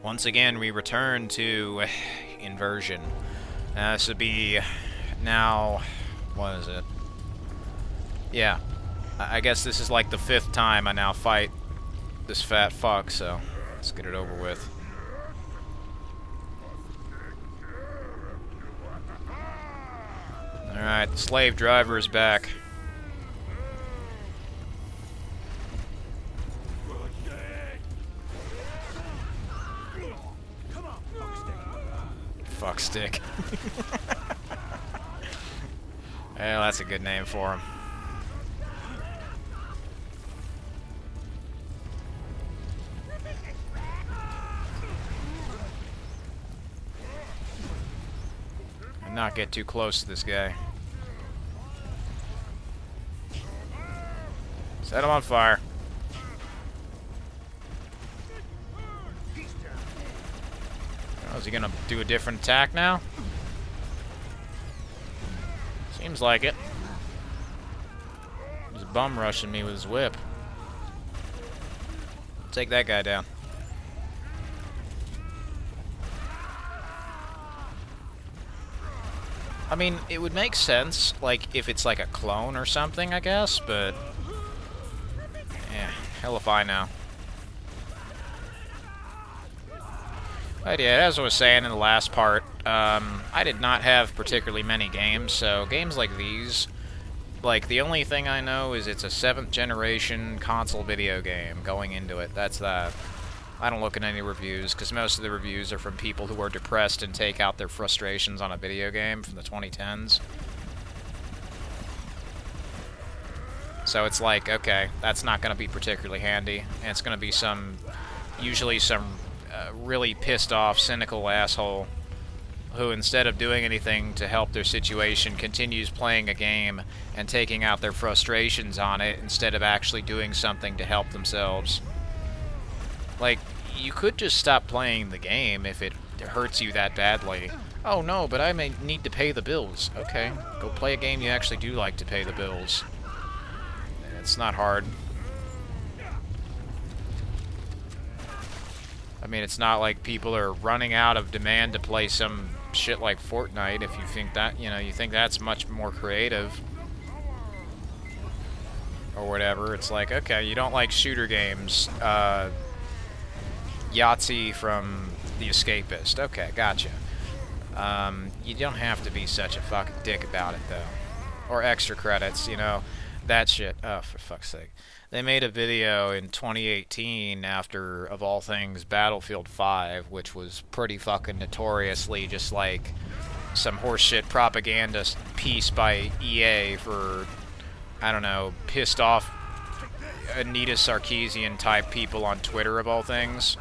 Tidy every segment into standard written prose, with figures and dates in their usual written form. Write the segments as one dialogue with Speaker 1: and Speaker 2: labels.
Speaker 1: Once again, we return to Inversion. This would be now... what is it? Yeah. I guess this is like the 5th time I now fight this fat fuck, so let's get it over with. Alright, the slave driver is back. Fuck stick. Well, that's a good name for him. And not get too close to this guy. Set him on fire. Oh, is he gonna do a different attack now? Seems like it. He's bum rushing me with his whip. Take that guy down. I mean, it would make sense, like, if it's like a clone or something, I guess, but... yeah, hell if I know. But yeah, as I was saying in the last part, I did not have particularly many games, so games like these, like, the only thing I know is it's a 7th generation console video game going into it. That's that. I don't look at any reviews, because most of the reviews are from people who are depressed and take out their frustrations on a video game from the 2010s. So it's like, okay, that's not going to be particularly handy, and it's going to be usually some really pissed off, cynical asshole who, instead of doing anything to help their situation, continues playing a game and taking out their frustrations on it instead of actually doing something to help themselves. Like, you could just stop playing the game if it hurts you that badly. Oh no, but I may need to pay the bills. Okay, go play a game you actually do like to pay the bills. It's not hard. I mean, it's not like people are running out of demand to play some shit like Fortnite if you think that, you think that's much more creative. Or whatever. It's like, okay, you don't like shooter games. Yahtzee from The Escapist. Okay, gotcha. You don't have to be such a fucking dick about it, though. Or extra credits, that shit. Oh, for fuck's sake. They made a video in 2018 after, of all things, Battlefield 5, which was pretty fucking notoriously just like some horseshit propaganda piece by EA for, I don't know, pissed off Anita Sarkeesian type people on Twitter, of all things.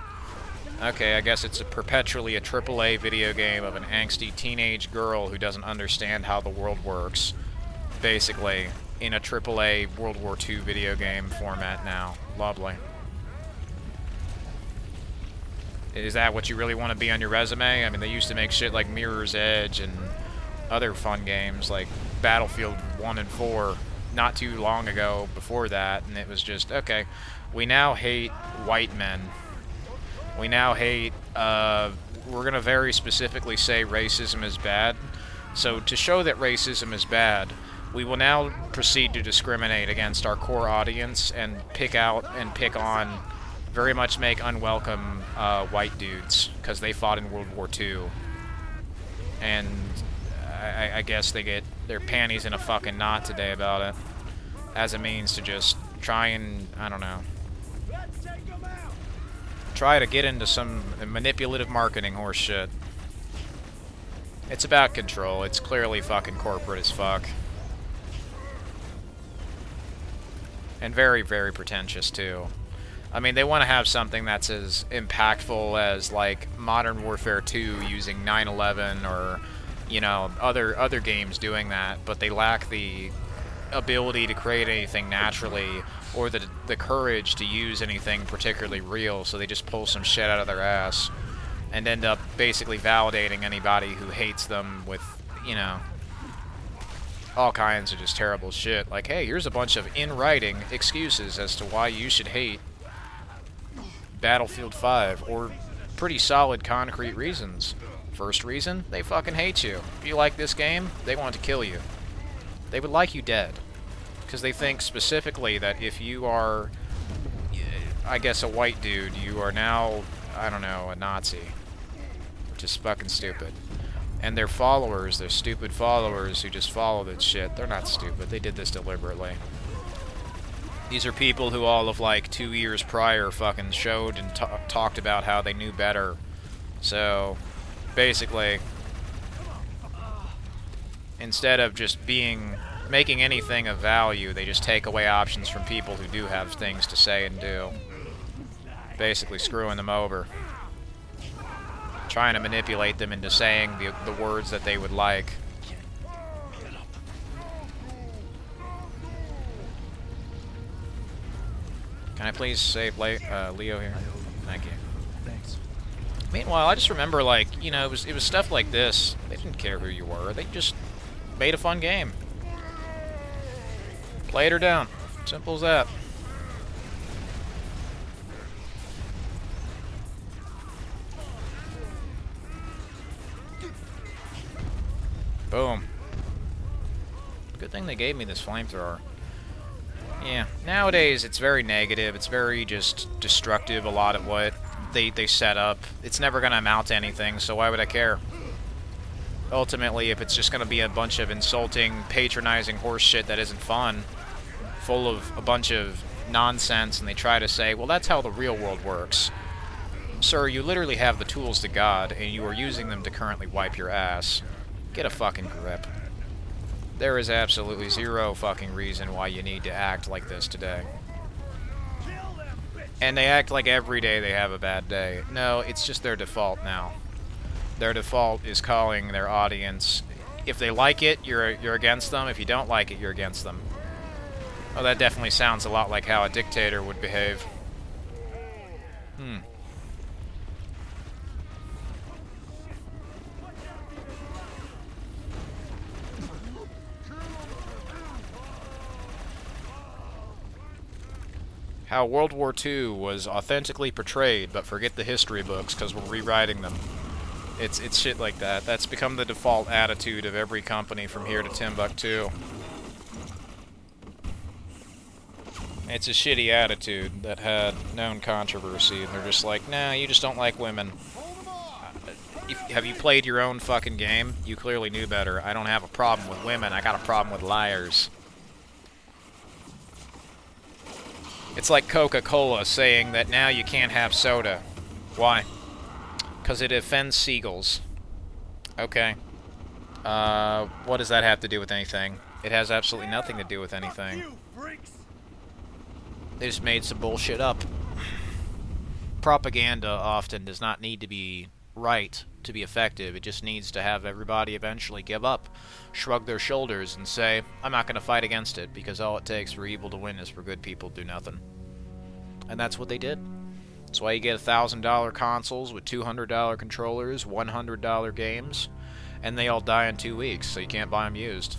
Speaker 1: Okay, I guess it's perpetually a AAA video game of an angsty teenage girl who doesn't understand how the world works, basically, in a AAA World War II video game format now. Lovely. Is that what you really want to be on your resume? I mean, they used to make shit like Mirror's Edge and other fun games like Battlefield 1 and 4 not too long ago before that, and it was just, okay, we now hate white men. We now hate, we're going to very specifically say racism is bad. So to show that racism is bad, we will now proceed to discriminate against our core audience and pick on, very much make unwelcome white dudes because they fought in World War II. And I guess they get their panties in a fucking knot today about it, as a means to just try and, I don't know, try to get into some manipulative marketing horse shit. It's about control. It's clearly fucking corporate as fuck. And very, very pretentious, too. I mean, they want to have something that's as impactful as, like, Modern Warfare 2 using 9/11 or, other games doing that, but they lack the ability to create anything naturally or the courage to use anything particularly real, so they just pull some shit out of their ass and end up basically validating anybody who hates them with, all kinds of just terrible shit. Like, hey, here's a bunch of in-writing excuses as to why you should hate Battlefield 5 or pretty solid, concrete reasons. First reason, they fucking hate you. If you like this game, they want to kill you. They would like you dead. Because they think specifically that if you are, I guess, a white dude, you are now, I don't know, a Nazi. Which is fucking stupid. And their followers, their stupid followers who just follow that shit, they're not stupid. They did this deliberately. These are people who all of like 2 years prior fucking showed and talked about how they knew better. So, basically, instead of just making anything of value, they just take away options from people who do have things to say and do. Basically screwing them over. Trying to manipulate them into saying the words that they would like. Can I please save Leo here? Thank you.
Speaker 2: Thanks.
Speaker 1: Meanwhile, I just remember, like, you know, it was stuff like this. They didn't care who you were. They just made a fun game. Played her down. Simple as that. Boom. Good thing they gave me this flamethrower. Yeah, nowadays it's very negative, it's very just destructive, a lot of what they set up. It's never going to amount to anything, so why would I care? Ultimately, if it's just going to be a bunch of insulting, patronizing horse shit that isn't fun, full of a bunch of nonsense, and they try to say, well, that's how the real world works. Sir, you literally have the tools to God, and you are using them to currently wipe your ass. Get a fucking grip. There is absolutely zero fucking reason why you need to act like this today. And they act like every day they have a bad day. No, it's just their default now. Their default is calling their audience. If they like it, you're against them. If you don't like it, you're against them. Oh, that definitely sounds a lot like how a dictator would behave. How World War II was authentically portrayed, but forget the history books because we're rewriting them. It's shit like that. That's become the default attitude of every company from here to Timbuktu. It's a shitty attitude that had known controversy, and they're just like, nah, you just don't like women. Have you played your own fucking game? You clearly knew better. I don't have a problem with women, I got a problem with liars. It's like Coca-Cola saying that now you can't have soda. Why? Because it offends seagulls. Okay. What does that have to do with anything? It has absolutely nothing to do with anything. They just made some bullshit up. Propaganda often does not need to be right to be effective. It just needs to have everybody eventually give up, shrug their shoulders, and say, I'm not going to fight against it, because all it takes for evil to win is for good people to do nothing. And that's what they did. That's why you get $1,000 consoles with $200 controllers, $100 games, and they all die in 2 weeks, so you can't buy them used.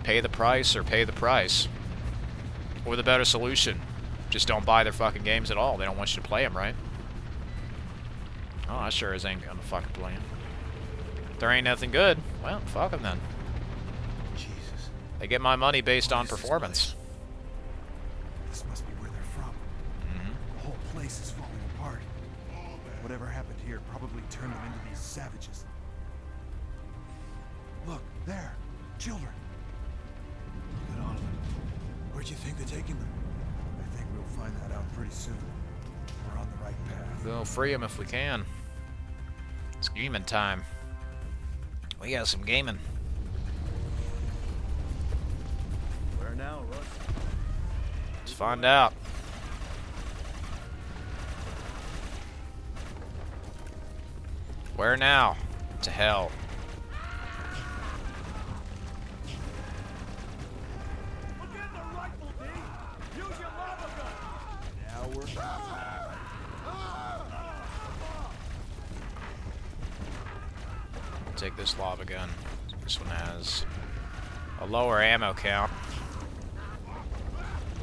Speaker 1: Pay the price or pay the price. Or the better solution, just don't buy their fucking games at all. They don't want you to play them, right? Oh, I sure as ain't gonna fucking play them. If there ain't nothing good, well, fuck them then.
Speaker 2: Jesus.
Speaker 1: They get my money based on performance.
Speaker 2: This must be where they're from. The whole place is falling apart. Whatever happened here probably turned them into these savages. Look, there. Children. Look at all of them. Where'd you think they're taking them? I think we'll find that out pretty soon. We're on the right path.
Speaker 1: We'll free them if we can. It's gaming time. We got some gaming.
Speaker 2: Where now, Russ?
Speaker 1: Let's find out. Where now? To hell.
Speaker 2: Now we're
Speaker 1: Take this lava gun. This one has a lower ammo count.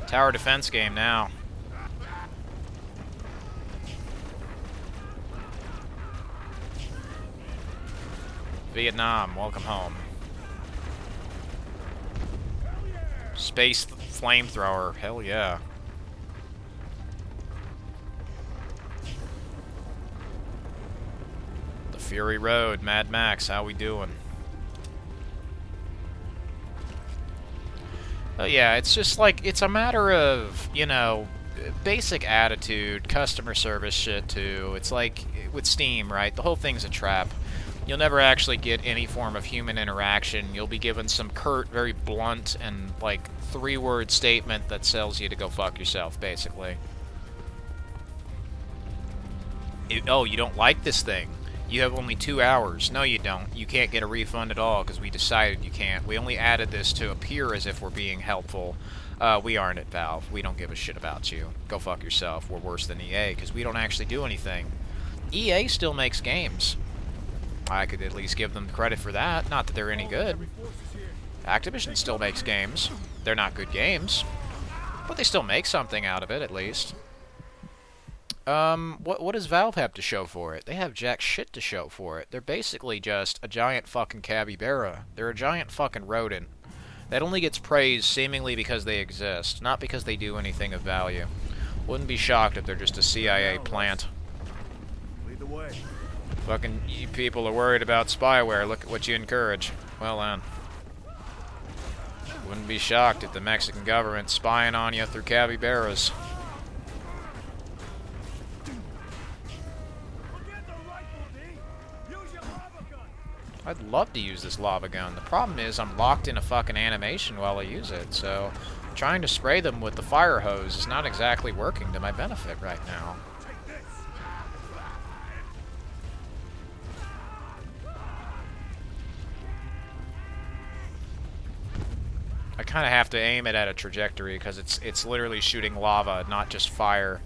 Speaker 1: Tower defense game now. Vietnam, welcome home. Space flamethrower, hell yeah. The Fury Road, Mad Max, how we doing? Oh yeah, it's just like, it's a matter of, you know, basic attitude, customer service shit too. It's like with Steam, right? The whole thing's a trap. You'll never actually get any form of human interaction. You'll be given some curt, very blunt, and like 3-word statement that tells you to go fuck yourself, basically. Oh, you don't like this thing? You have only 2 hours. No, you don't. You can't get a refund at all because we decided you can't. We only added this to appear as if we're being helpful. We aren't at Valve. We don't give a shit about you. Go fuck yourself. We're worse than EA because we don't actually do anything. EA still makes games. I could at least give them credit for that. Not that they're any good. Activision still makes games. They're not good games, but they still make something out of it, at least. What does Valve have to show for it? They have jack shit to show for it. They're basically just a giant fucking capybara. They're a giant fucking rodent that only gets praised seemingly because they exist, not because they do anything of value. Wouldn't be shocked if they're just a CIA plant.
Speaker 2: Lead the way.
Speaker 1: Fucking you people are worried about spyware. Look at what you encourage. Well then. Wouldn't be shocked if the Mexican government's spying on you through capybaras. I'd love to use this lava gun. The problem is I'm locked in a fucking animation while I use it, so trying to spray them with the fire hose is not exactly working to my benefit right now. I kind of have to aim it at a trajectory because it's literally shooting lava, not just fire.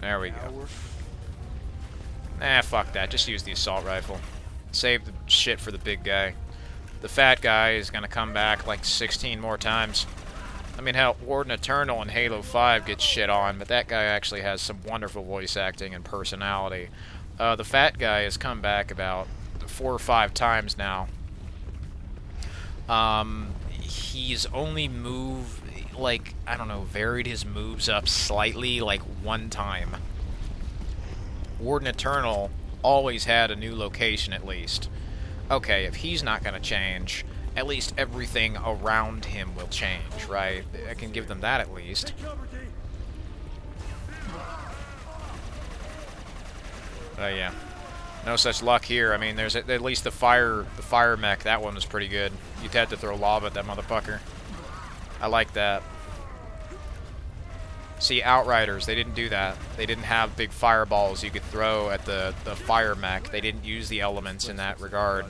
Speaker 1: There we go. Nah, fuck that. Just use the assault rifle. Save the shit for the big guy. The fat guy is gonna come back like 16 more times. I mean, hell, Warden Eternal in Halo 5 gets shit on, but that guy actually has some wonderful voice acting and personality. The fat guy has come back about 4 or 5 times now. He's only like, I don't know, varied his moves up slightly, like 1 time. Warden Eternal always had a new location, at least. Okay, if he's not gonna change, at least everything around him will change, right? I can give them that at least. Yeah. No such luck here. I mean, there's at least the fire mech. That one was pretty good. You'd have to throw lava at that motherfucker. I like that. See, Outriders, they didn't do that. They didn't have big fireballs you could throw at the fire mech. They didn't use the elements in that regard.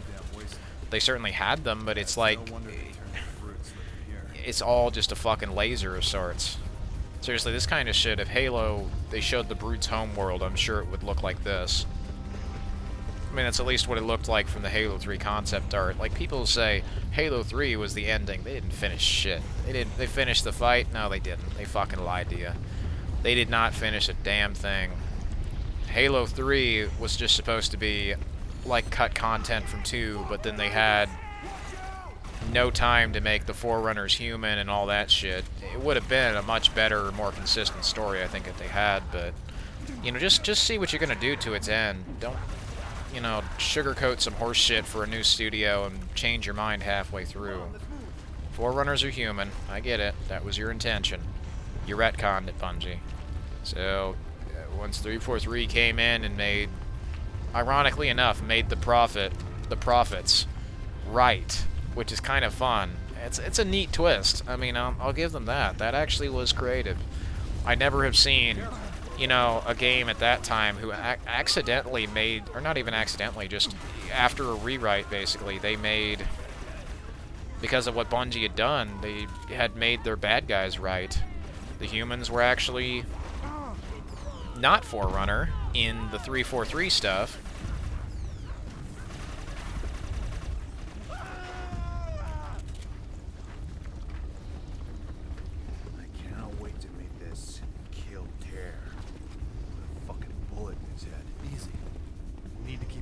Speaker 1: They certainly had them, but it's like, it's all just a fucking laser of sorts. Seriously, this kind of shit, if Halo, they showed the Brute's homeworld, I'm sure it would look like this. I mean, that's at least what it looked like from the Halo 3 concept art. Like, people say Halo 3 was the ending. They didn't finish shit. They finished the fight? No, they didn't. They fucking lied to you. They did not finish a damn thing. Halo 3 was just supposed to be, like, cut content from 2, but then they had no time to make the Forerunners human and all that shit. It would have been a much better, more consistent story, I think, if they had, but, you know, just see what you're gonna do to its end. Don't, you know, sugarcoat some horse shit for a new studio and change your mind halfway through. Forerunners are human. I get it. That was your intention. You retconned it, Bungie. So, once 343 came in and made, ironically enough, made the profits right, which is kind of fun. It's a neat twist. I mean, I'll give them that. That actually was creative. I never have seen, you know, a game at that time who accidentally made, or not even accidentally, just after a rewrite, basically, they made, because of what Bungie had done, they had made their bad guys right. The humans were actually not Forerunner in the 343 stuff.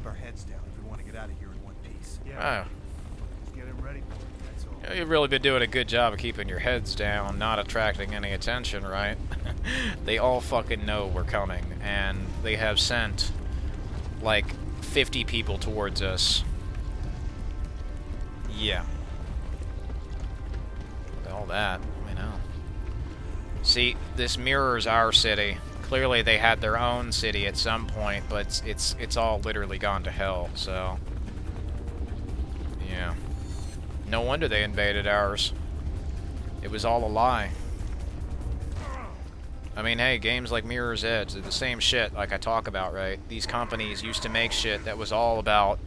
Speaker 2: Our heads down if we want to get get out of here in one piece.
Speaker 1: Yeah.
Speaker 2: Just get him ready for it, that's all.
Speaker 1: You've really been doing a good job of keeping your heads down, not attracting any attention, right? They all fucking know we're coming, and they have sent, like, 50 people towards us. Yeah. All that, I know. See, this mirrors our city. Clearly they had their own city at some point, but it's all literally gone to hell, so... Yeah. No wonder they invaded ours. It was all a lie. I mean, hey, games like Mirror's Edge, they're the same shit like I talk about, right? These companies used to make shit that was all about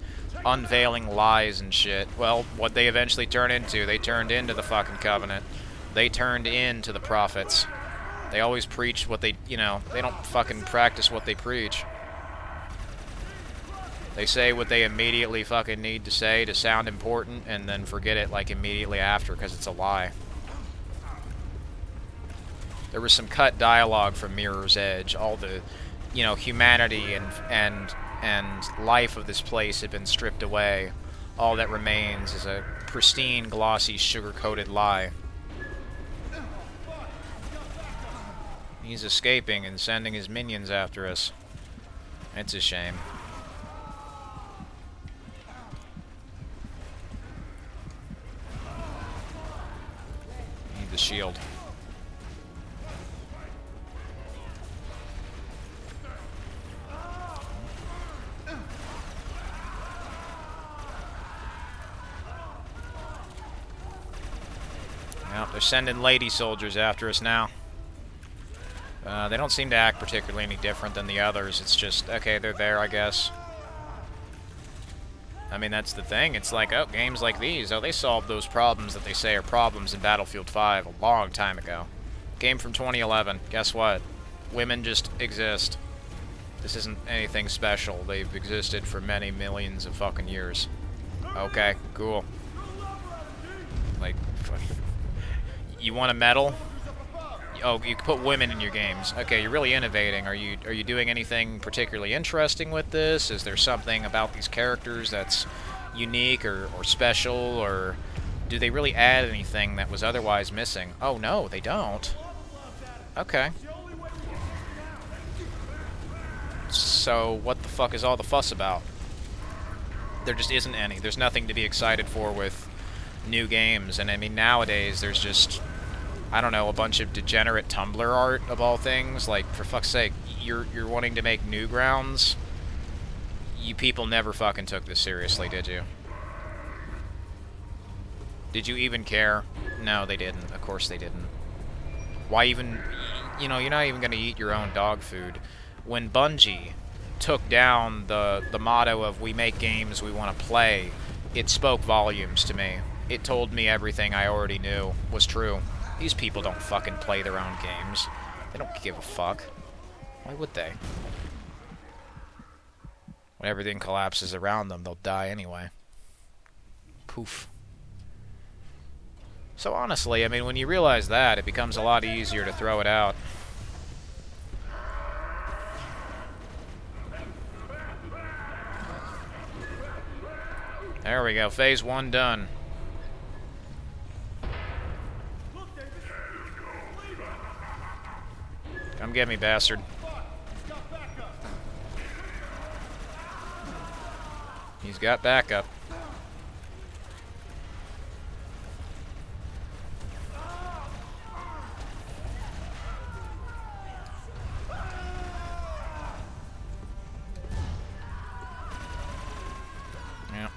Speaker 1: unveiling lies and shit. Well, what they eventually turned into, they turned into the fucking Covenant. They turned into the prophets. They always preach what they, you know, they don't fucking practice what they preach. They say what they immediately fucking need to say to sound important, and then forget it like immediately after because it's a lie. There was some cut dialogue from Mirror's Edge. All the, you know, humanity and life of this place had been stripped away. All that remains is a pristine, glossy, sugar-coated lie. He's escaping and sending his minions after us. It's a shame. Need the shield. Well, they're sending lady soldiers after us now. They don't seem to act particularly any different than the others. It's just, okay, they're there, I guess. I mean, that's the thing. It's like, oh, games like these, oh, they solved those problems that they say are problems in Battlefield 5 a long time ago. Game from 2011. Guess what? Women just exist. This isn't anything special. They've existed for many millions of fucking years. Okay, cool. Like, you want a medal? Oh, you can put women in your games. Okay, you're really innovating. Are you doing anything particularly interesting with this? Is there something about these characters that's unique or special, or do they really add anything that was otherwise missing? Oh no, they don't. Okay. So what the fuck is all the fuss about? There just isn't any. There's nothing to be excited for with new games, and I mean nowadays there's just, I don't know, a bunch of degenerate Tumblr art of all things. Like, for fuck's sake, you're wanting to make Newgrounds? You people never fucking took this seriously, did you? Did you even care? No, they didn't. Of course they didn't. Why even, you know, you're not even gonna eat your own dog food. When Bungie took down the motto of we make games we want to play, it spoke volumes to me. It told me everything I already knew was true. These people don't fucking play their own games. They don't give a fuck. Why would they? When everything collapses around them, they'll die anyway. Poof. So honestly, I mean, when you realize that, it becomes a lot easier to throw it out. There we go. Phase 1 done. Come get me, bastard. He's got backup. Yeah.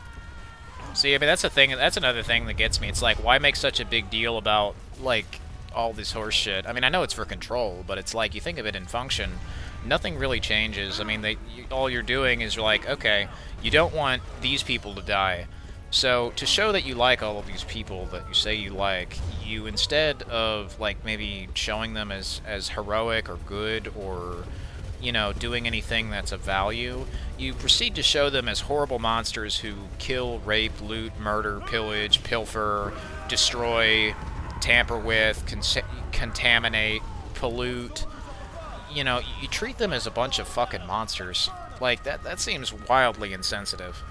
Speaker 1: See, I mean, that's the thing. That's another thing that gets me. It's like, why make such a big deal about, like, all this horse shit? I mean, I know it's for control, but it's like, you think of it in function, nothing really changes. I mean, all you're doing is you're like, okay, you don't want these people to die, so to show that you like all of these people that you say you like, you, instead of, like, maybe showing them as heroic or good or, you know, doing anything that's of value, you proceed to show them as horrible monsters who kill, rape, loot, murder, pillage, pilfer, destroy, tamper with, contaminate, pollute. You know, you treat them as a bunch of fucking monsters. Like, that seems wildly insensitive.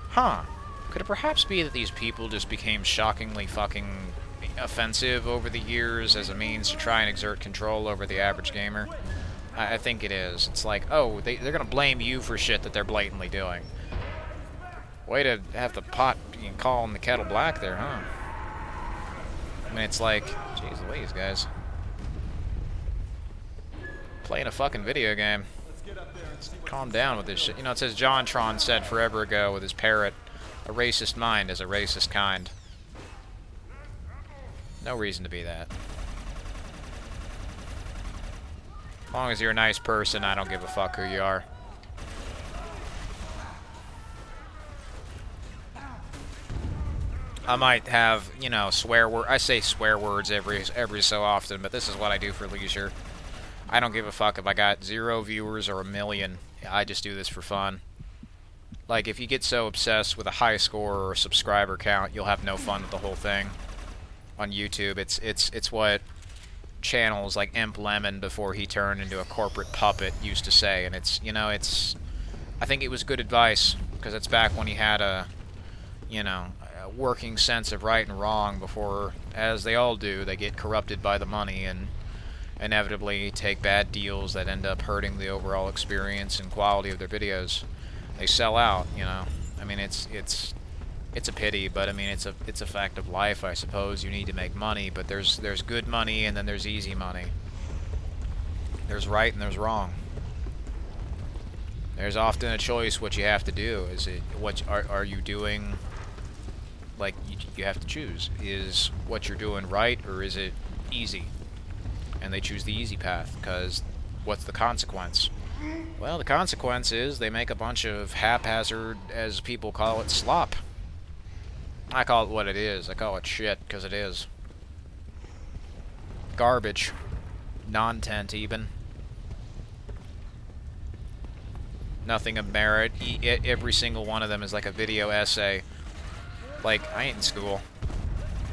Speaker 1: Huh. Could it perhaps be that these people just became shockingly fucking offensive over the years as a means to try and exert control over the average gamer? I think it is. It's like, oh, they're gonna blame you for shit that they're blatantly doing. Way to have the pot calling the kettle black there, huh? I mean, it's like, jeez Louise, guys. Playing a fucking video game. Calm down with this shit. You know, it says JonTron said forever ago with his parrot, a racist mind is a racist kind. No reason to be that. As long as you're a nice person, I don't give a fuck who you are. I might have, you know, I say swear words every so often, but this is what I do for leisure. I don't give a fuck if I got 0 viewers or 1 million. I just do this for fun. Like, if you get so obsessed with a high score or a subscriber count, you'll have no fun with the whole thing. On YouTube, it's what channels like Imp Lemon, before he turned into a corporate puppet, used to say, and it's, you know, it's, I think it was good advice, because it's back when he had a, you know, a working sense of right and wrong before, as they all do, they get corrupted by the money and inevitably take bad deals that end up hurting the overall experience and quality of their videos. They sell out, you know. I mean, it's a pity, but I mean, it's a fact of life, I suppose. You need to make money, but there's good money and then there's easy money. There's right and there's wrong. There's often a choice what you have to do. Is it what are you doing? Like, you have to choose. Is what you're doing right, or is it easy? And they choose the easy path, because what's the consequence? Well, the consequence is they make a bunch of haphazard, as people call it, slop. I call it what it is. I call it shit, because it is. Garbage. Non-tent, even. Nothing of merit. Every single one of them is like a video essay. Like, I ain't in school.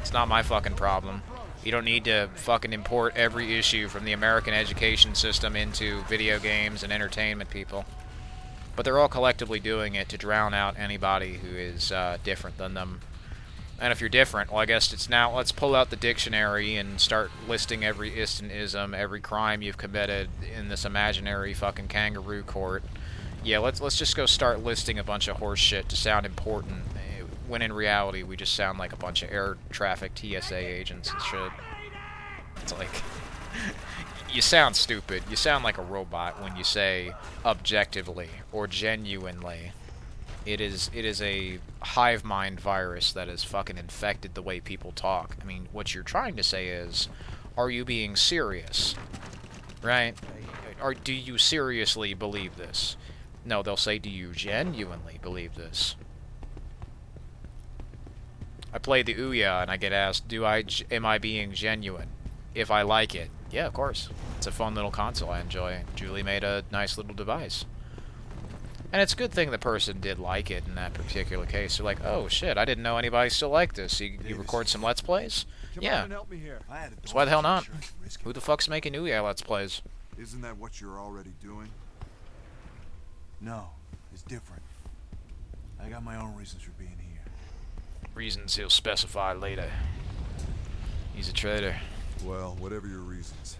Speaker 1: It's not my fucking problem. You don't need to fucking import every issue from the American education system into video games and entertainment, people. But they're all collectively doing it to drown out anybody who is different than them. And if you're different, well, I guess it's now, let's pull out the dictionary and start listing every ism, every crime you've committed in this imaginary fucking kangaroo court. Yeah, let's just go start listing a bunch of horse shit to sound important, when in reality we just sound like a bunch of air traffic TSA agents and shit. It's like, you sound stupid. You sound like a robot when you say objectively or genuinely. It is a hive mind virus that has fucking infected the way people talk. I mean, what you're trying to say is, are you being serious? Right? Or do you seriously believe this? No, they'll say, do you genuinely believe this? I play the Ouya and I get asked, am I being genuine? If I like it. Yeah, of course. It's a fun little console I enjoy. Julie made a nice little device. And it's a good thing the person did like it in that particular case. They're like, oh shit, I didn't know anybody still liked this. You record some Let's Plays? Yeah. So why the hell not? Who the fuck's making Ouya Let's Plays?
Speaker 2: Isn't that what you're already doing? No, it's different. I got my own reasons for being here.
Speaker 1: Reasons he'll specify later. He's a traitor.
Speaker 2: Well, whatever your reasons,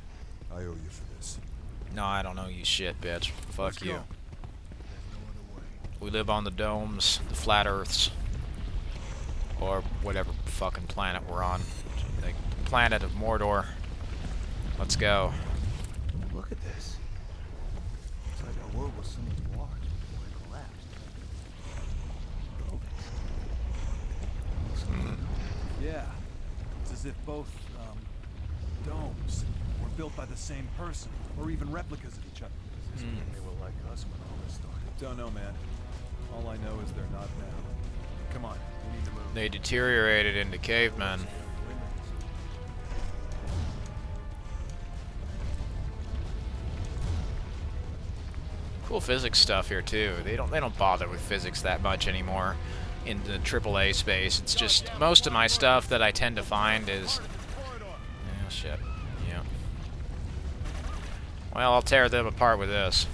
Speaker 2: I owe you for this.
Speaker 1: No, I don't know you shit, bitch. Fuck you.
Speaker 2: Go.
Speaker 1: We live on the domes, the flat earths, or whatever fucking planet we're on. The planet of Mordor. Let's go.
Speaker 2: Look at this. It's like our world was so much larger before it collapsed. Buildings. Yeah. It's as if both, domes were built by the same person, or even replicas of each other. This is when they were like us when all this started. Don't know, man. All I know is they're not now. Come on, we need to move.
Speaker 1: They deteriorated into cavemen. Cool physics stuff here too. They don't bother with physics that much anymore in the AAA space. It's just most of my stuff that I tend to find is shit. Yeah. Well, I'll tear them apart with this.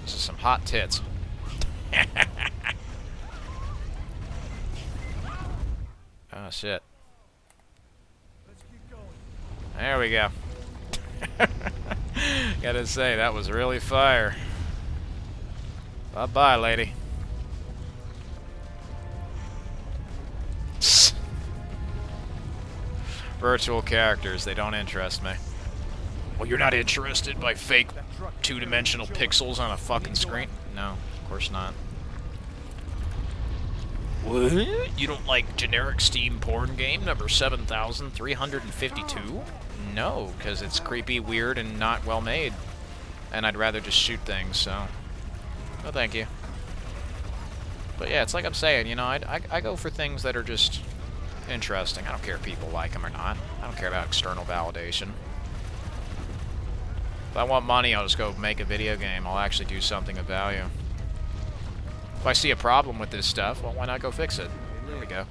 Speaker 1: This is some hot tits. Oh, shit. There we go. Gotta say, that was really fire. Bye-bye, lady. Virtual characters, they don't interest me. Well, you're not interested by fake two-dimensional pixels on a fucking screen? No, of course not. What? You don't like generic Steam porn game number 7352? No, because it's creepy, weird, and not well made. And I'd rather just shoot things, so... No, thank you. But yeah, it's like I'm saying, you know, I go for things that are just interesting. I don't care if people like them or not. I don't care about external validation. If I want money, I'll just go make a video game. I'll actually do something of value. If I see a problem with this stuff, well, why not go fix it? There we go.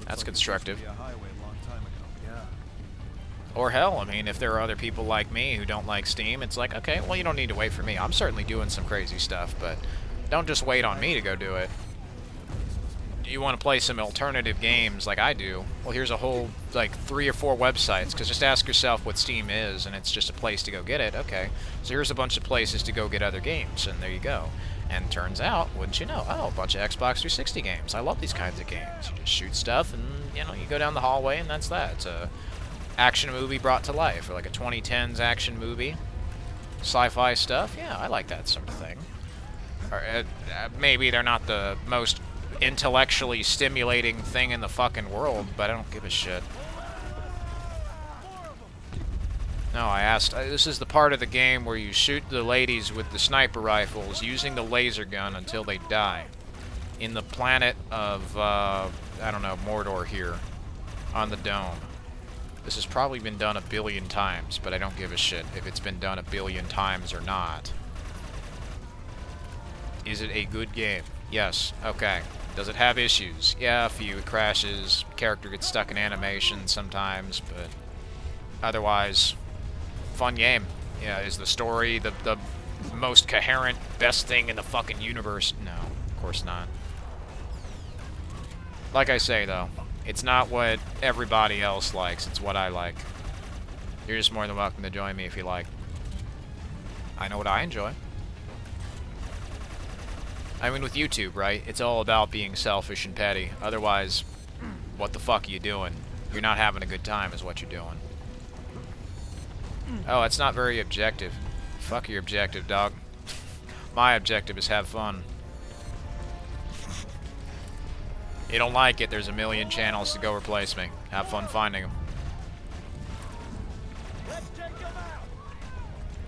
Speaker 1: That's constructive. Or hell, I mean, if there are other people like me who don't like Steam, it's like, okay, well, you don't need to wait for me. I'm certainly doing some crazy stuff, but don't just wait on me to go do it. Do you want to play some alternative games like I do? Well, here's a whole, like, 3 or 4 websites, because just ask yourself what Steam is, and it's just a place to go get it. Okay, so here's a bunch of places to go get other games, and there you go. And turns out, wouldn't you know, oh, a bunch of Xbox 360 games. I love these kinds of games. You just shoot stuff, and, you know, you go down the hallway, and that's that. It's a action movie brought to life, or like a 2010s action movie. Sci-fi stuff, yeah, I like that sort of thing. Or, maybe they're not the most intellectually stimulating thing in the fucking world, but I don't give a shit. No, I asked, this is the part of the game where you shoot the ladies with the sniper rifles using the laser gun until they die. In the planet of, I don't know, Mordor here, on the dome. This has probably been done 1 billion times, but I don't give a shit if it's been done 1 billion times or not. Is it a good game? Yes. Okay. Does it have issues? Yeah, a few. It crashes. Character gets stuck in animation sometimes, but otherwise, fun game. Yeah, is the story the most coherent, best thing in the fucking universe? No, of course not. Like I say, though, it's not what everybody else likes, it's what I like. You're just more than welcome to join me if you like. I know what I enjoy. I mean, with YouTube, right? It's all about being selfish and petty. Otherwise, what the fuck are you doing? You're not having a good time is what you're doing. Oh, it's not very objective. Fuck your objective, dog. My objective is have fun. You don't like it, there's 1 million channels to go replace me. Have fun finding them.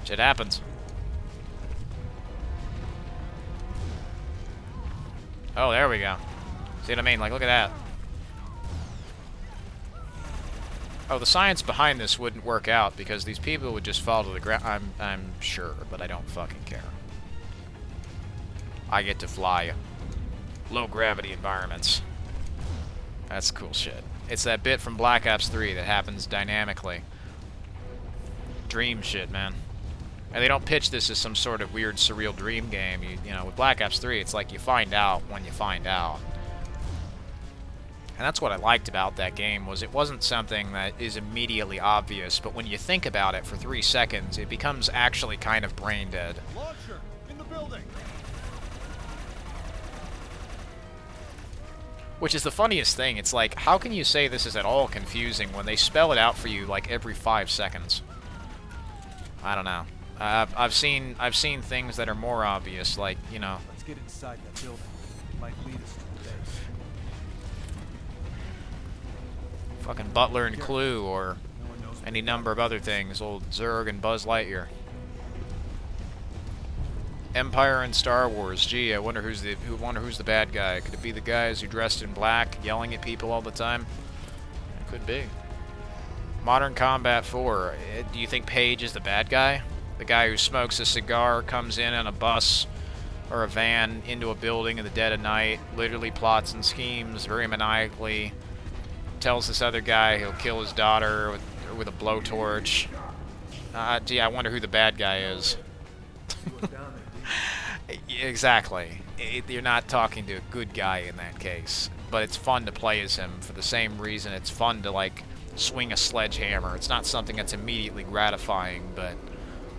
Speaker 1: Shit happens. Oh, there we go. See what I mean? Like, look at that. Oh, the science behind this wouldn't work out because these people would just fall to the ground. I'm sure, but I don't fucking care. I get to fly low gravity environments. That's cool shit. It's that bit from Black Ops 3 that happens dynamically. Dream shit, man. And they don't pitch this as some sort of weird, surreal dream game. You know, with Black Ops 3, it's like you find out when you find out. And that's what I liked about that game, was it wasn't something that is immediately obvious, but when you think about it for 3 seconds, it becomes actually kind of brain dead.
Speaker 2: Launcher in the building.
Speaker 1: Which is the funniest thing. It's like, how can you say this is at all confusing when they spell it out for you like every 5 seconds? I don't know. I've seen things that are more obvious, like, you know.
Speaker 2: Let's get inside that building. It might lead us to the base.
Speaker 1: Fucking Butler and Clue, or any number of other things. Old Zurg and Buzz Lightyear. Empire and Star Wars. Gee, I wonder who's the bad guy. Could it be the guys who dressed in black, yelling at people all the time? It could be. Modern Combat 4. Do you think Paige is the bad guy? The guy who smokes a cigar, comes in on a bus or a van into a building in the dead of night, literally plots and schemes very maniacally, tells this other guy he'll kill his daughter with a blowtorch. Gee, I wonder who the bad guy is. Exactly. You're not talking to a good guy in that case. But it's fun to play as him for the same reason it's fun to, like, swing a sledgehammer. It's not something that's immediately gratifying, but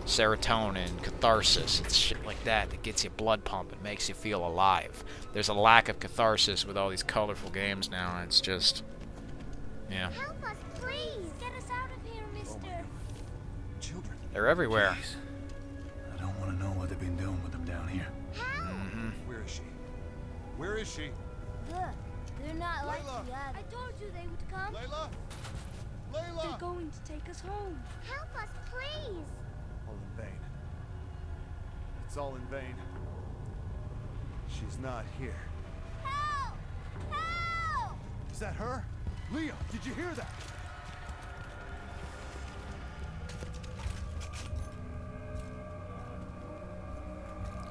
Speaker 1: serotonin, catharsis, it's shit like that that gets your blood pumping, makes you feel alive. There's a lack of catharsis with all these colorful games now, and it's just... yeah.
Speaker 3: Help us, please! Get us out of here, mister!
Speaker 2: Children.
Speaker 1: They're everywhere.
Speaker 4: Jeez. I don't want to know what they've been doing with them down here.
Speaker 3: How?
Speaker 2: Where is she? Where is she?
Speaker 3: Look, they're not like the
Speaker 2: Layla!
Speaker 3: others. I told you they would come.
Speaker 2: Layla? Layla!
Speaker 3: They're going to take us home. Help us, please!
Speaker 2: All in vain. It's all in vain. She's not here.
Speaker 3: Help! Help!
Speaker 2: Is that her? Leah, did you hear that?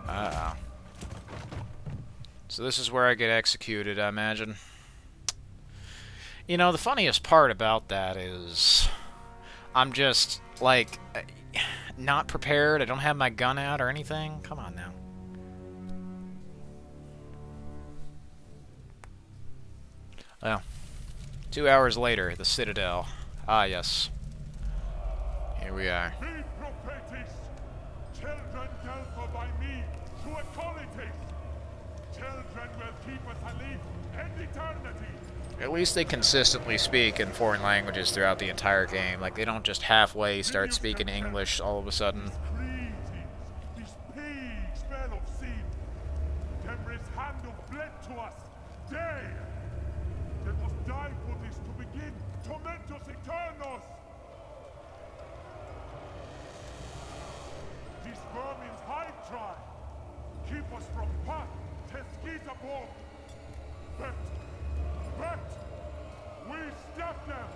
Speaker 1: Uh-oh. So this is where I get executed, I imagine. You know, the funniest part about that is... I'm just, like, not prepared. I don't have my gun out or anything. Come on now. Well, 2 hours later, the Citadel. Ah, yes. Here we are.
Speaker 5: Children dealt for by me to equality. Children will keep us alive in eternity.
Speaker 1: At least they consistently speak in foreign languages throughout the entire game. Like, they don't just halfway start speaking English all of a sudden.
Speaker 5: Crazy. These pigs smell of sin. Temris hand of blood to us. Day. They must die for this to begin. Tormentos eternos. These vermin's hide try. Keep us from path. Tesquita bomb. But we stop them.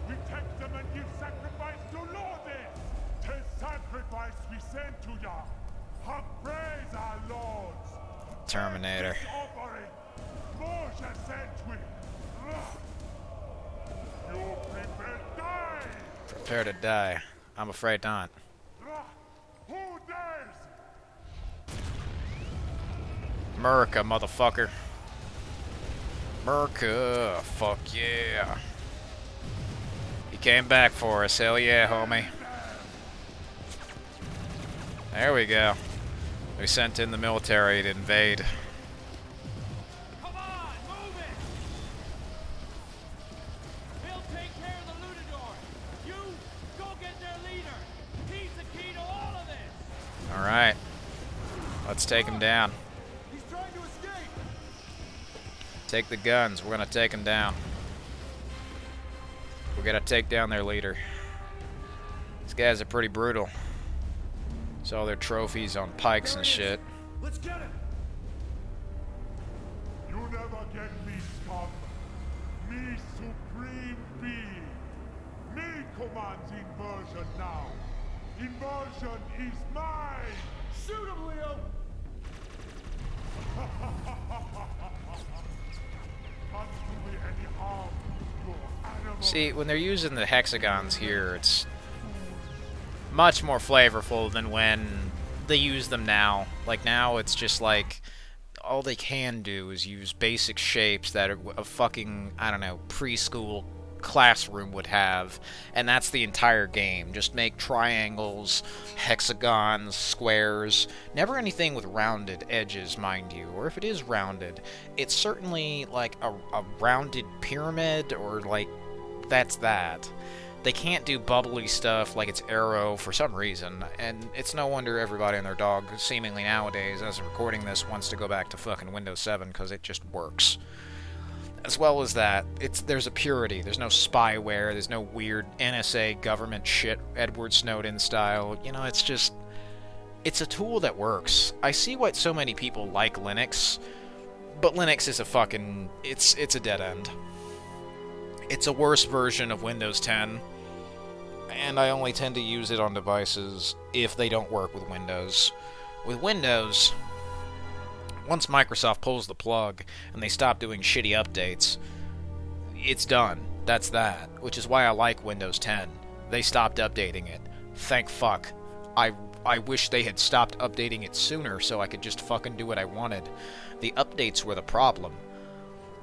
Speaker 5: We take them and give sacrifice to Lordes. Tis sacrifice we send to ya. Have praise our lords.
Speaker 1: Terminator.
Speaker 5: This offering. Moshe sent we. You prepare die.
Speaker 1: Prepare to die. I'm afraid not.
Speaker 5: Who dares?
Speaker 1: America, motherfucker. America. Fuck yeah. He came back for us. Hell yeah, homie. There we go. We sent in the military to invade.
Speaker 6: Come on, move it! He'll take care of the Lutador. You, go get their leader. He's the key to all of this.
Speaker 1: Alright. Let's take him down.
Speaker 2: He's trying to escape!
Speaker 1: Take the guns. We're gonna take him down. We're gonna take down their leader. These guys are pretty brutal. Saw their trophies on pikes and shit.
Speaker 2: Let's get him!
Speaker 5: You never get me, scum. Me supreme being. Me commands inversion now. Inversion is mine.
Speaker 2: Shoot him, Leo!
Speaker 5: Can't do me any harm, you animal.
Speaker 1: See, when they're using the hexagons here, it's much more flavorful than when they use them now. Like, now it's just like, all they can do is use basic shapes that a fucking, I don't know, preschool classroom would have, and that's the entire game. Just make triangles, hexagons, squares, never anything with rounded edges, mind you, or if it is rounded, it's certainly like a rounded pyramid, or like, that's that. They can't do bubbly stuff like it's Arrow for some reason, and it's no wonder everybody and their dog, seemingly nowadays, as I'm recording this, wants to go back to fucking Windows 7, because it just works. As well as that, there's a purity, there's no spyware, there's no weird NSA government shit, Edward Snowden style, you know, it's just, it's a tool that works. I see why so many people like Linux, but Linux is a fucking, it's a dead end. It's a worse version of Windows 10, and I only tend to use it on devices if they don't work with Windows. With Windows, once Microsoft pulls the plug and they stop doing shitty updates, it's done. That's that. Which is why I like Windows 10. They stopped updating it. Thank fuck. I wish they had stopped updating it sooner so I could just fucking do what I wanted. The updates were the problem.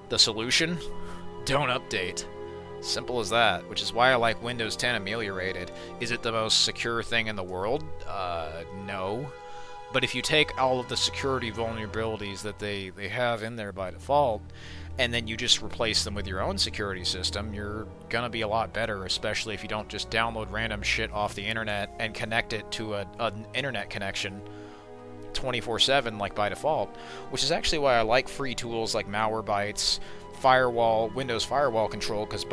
Speaker 1: The solution? Don't update. Simple as that, which is why I like Windows 10 ameliorated. Is it the most secure thing in the world? No. But if you take all of the security vulnerabilities that they have in there by default, and then you just replace them with your own security system, you're gonna be a lot better, especially if you don't just download random shit off the internet and connect it to an internet connection 24/7 like by default, which is actually why I like free tools like Malwarebytes, Windows Firewall Control, because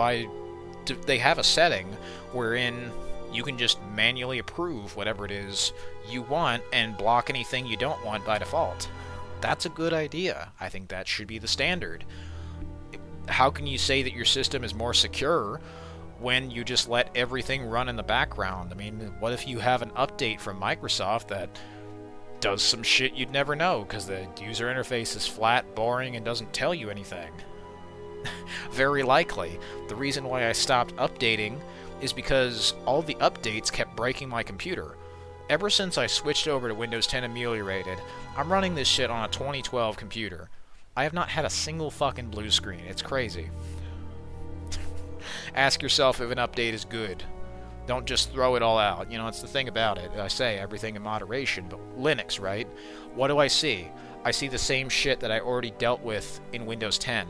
Speaker 1: they have a setting wherein you can just manually approve whatever it is you want and block anything you don't want by default. That's a good idea. I think that should be the standard. How can you say that your system is more secure when you just let everything run in the background? I mean, what if you have an update from Microsoft that does some shit you'd never know because the user interface is flat, boring, and doesn't tell you anything? Very likely. The reason why I stopped updating is because all the updates kept breaking my computer. Ever since I switched over to Windows 10 ameliorated, I'm running this shit on a 2012 computer. I have not had a single fucking blue screen. It's crazy. Ask yourself if an update is good. Don't just throw it all out. You know, it's the thing about it. I say everything in moderation, but Linux, right? What do I see? I see the same shit that I already dealt with in Windows 10.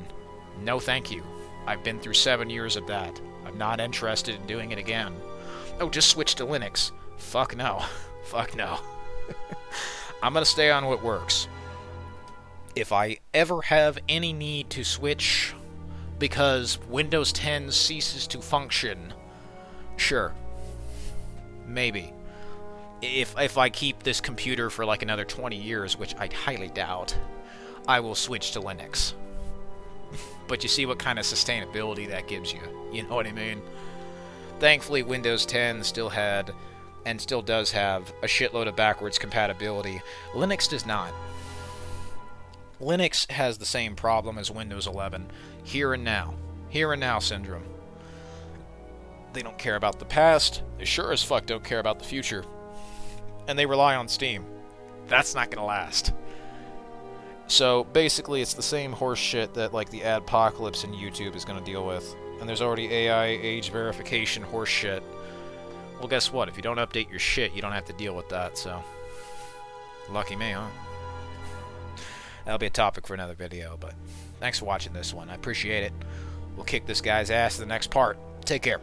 Speaker 1: No thank you. I've been through 7 years of that. I'm not interested in doing it again. Oh, just switch to Linux. Fuck no. Fuck no. I'm gonna stay on what works. If I ever have any need to switch because Windows 10 ceases to function, sure. Maybe. If I keep this computer for like another 20 years, which I highly doubt, I will switch to Linux. But you see what kind of sustainability that gives you. You know what I mean? Thankfully, Windows 10 still had, and still does have, a shitload of backwards compatibility. Linux does not. Linux has the same problem as Windows 11. Here and now. Here and now syndrome. They don't care about the past. They sure as fuck don't care about the future. And they rely on Steam. That's not gonna last. So, basically, it's the same horse shit that, like, the adpocalypse in YouTube is going to deal with. And there's already AI age verification horse shit. Well, guess what? If you don't update your shit, you don't have to deal with that, so... Lucky me, huh? That'll be a topic for another video, but... Thanks for watching this one. I appreciate it. We'll kick this guy's ass in the next part. Take care.